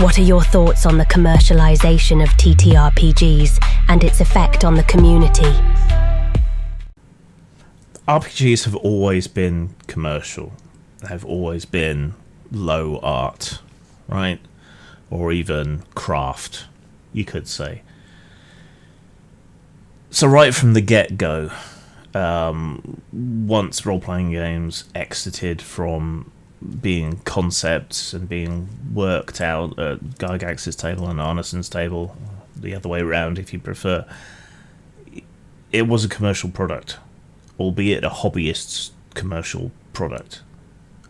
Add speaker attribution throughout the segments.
Speaker 1: What are your thoughts on the commercialisation of TTRPGs and its effect on the community?
Speaker 2: RPGs have always been commercial. They've always been low art, right? Or even craft, you could say. So right from the get-go, once role-playing games exited from being concepts and being worked out at Gygax's table and Arneson's table, the other way around if you prefer, it was a commercial product, albeit a hobbyist's commercial product.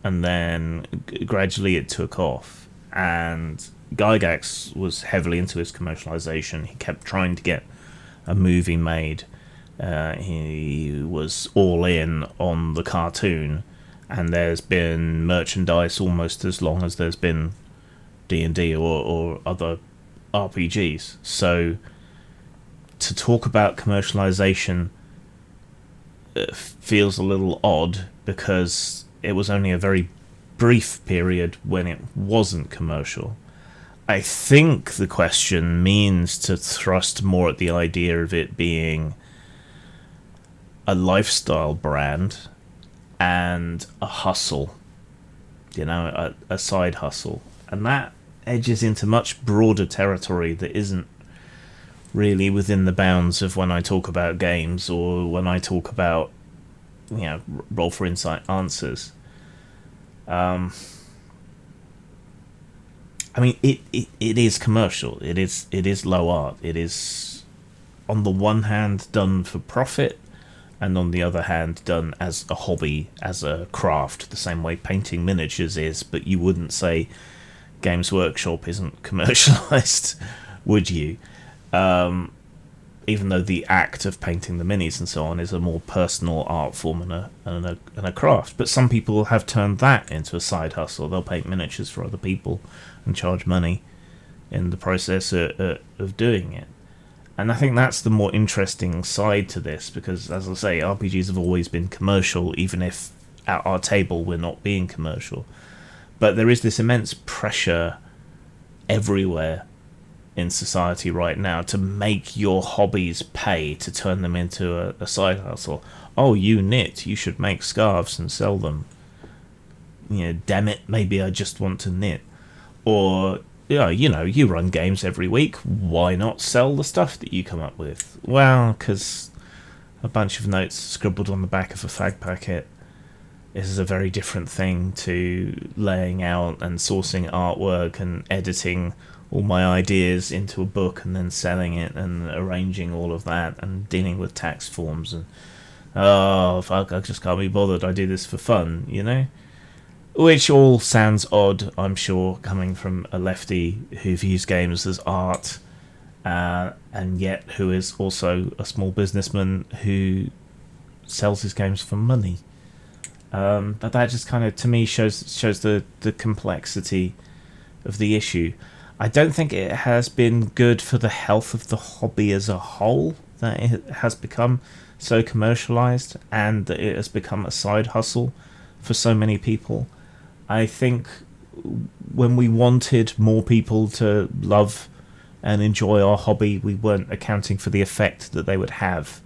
Speaker 2: And then gradually it took off, and Gygax was heavily into his commercialization. He kept trying to get a movie made. He was all in on the cartoon, and there's been merchandise almost as long as there's been D&D or other RPGs. So to talk about commercialization feels a little odd, because it was only a very brief period when it wasn't commercial. I think the question means to thrust more at the idea of it being a lifestyle brand and a hustle, a side hustle. And that edges into much broader territory that isn't really within the bounds of when I talk about games or when I talk about, Roll for Insight answers. It is commercial. It is low art. It is, on the one hand, done for profit, and on the other hand, done as a hobby, as a craft, the same way painting miniatures is. But you wouldn't say Games Workshop isn't commercialized, would you? Even though the act of painting the minis and so on is a more personal art form and a craft. But some people have turned that into a side hustle. They'll paint miniatures for other people and charge money in the process of doing it. And I think that's the more interesting side to this, because, as I say, RPGs have always been commercial, even if at our table we're not being commercial. But there is this immense pressure everywhere in society right now to make your hobbies pay, to turn them into a side hustle. Oh, you knit, you should make scarves and sell them. Damn it, maybe I just want to knit. Or, you run games every week, why not sell the stuff that you come up with? Well, because a bunch of notes scribbled on the back of a fag packet is a very different thing to laying out and sourcing artwork and editing all my ideas into a book and then selling it and arranging all of that and dealing with tax forms and, oh, fuck, I just can't be bothered, I do this for fun, Which all sounds odd, I'm sure, coming from a lefty who views games as art, and yet who is also a small businessman who sells his games for money. But that just kind of, to me, shows the complexity of the issue. I don't think it has been good for the health of the hobby as a whole that it has become so commercialized and that it has become a side hustle for so many people. I think when we wanted more people to love and enjoy our hobby, we weren't accounting for the effect that they would have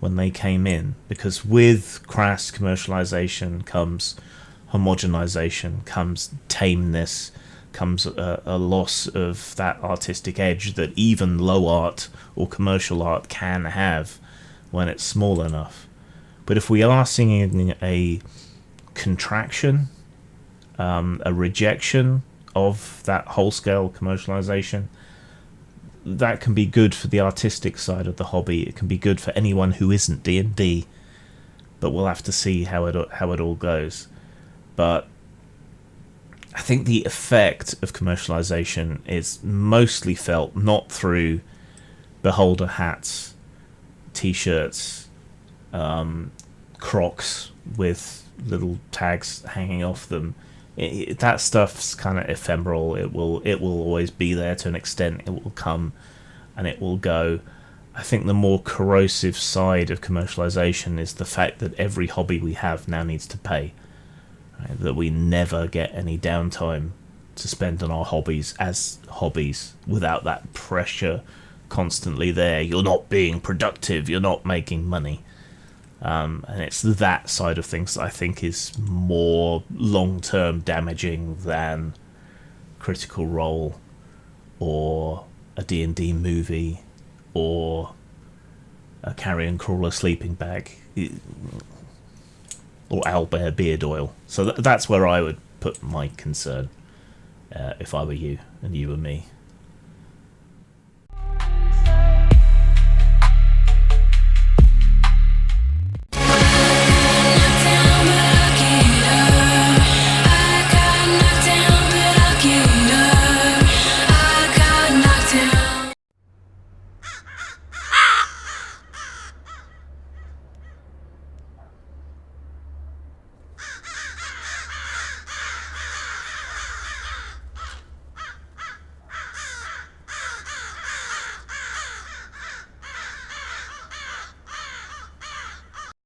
Speaker 2: when they came in. Because with crass commercialization comes homogenization, comes tameness, comes a loss of that artistic edge that even low art or commercial art can have when it's small enough. But if we are seeing a contraction, a rejection of that whole-scale commercialization, that can be good for the artistic side of the hobby. It can be good for anyone who isn't D&D, but we'll have to see how it all goes. But I think the effect of commercialization is mostly felt not through beholder hats, t-shirts, Crocs with little tags hanging off them. That stuff's kind of ephemeral. It will always be there to an extent. It will come and it will go. I think the more corrosive side of commercialization is the fact that every hobby we have now needs to pay. Right? That we never get any downtime to spend on our hobbies as hobbies without that pressure constantly there. You're not being productive, you're not making money. And it's that side of things that I think is more long-term damaging than Critical Role or a D&D movie or a Carrion Crawler sleeping bag or Owlbear beard oil. So that's where I would put my concern if I were you and you were me.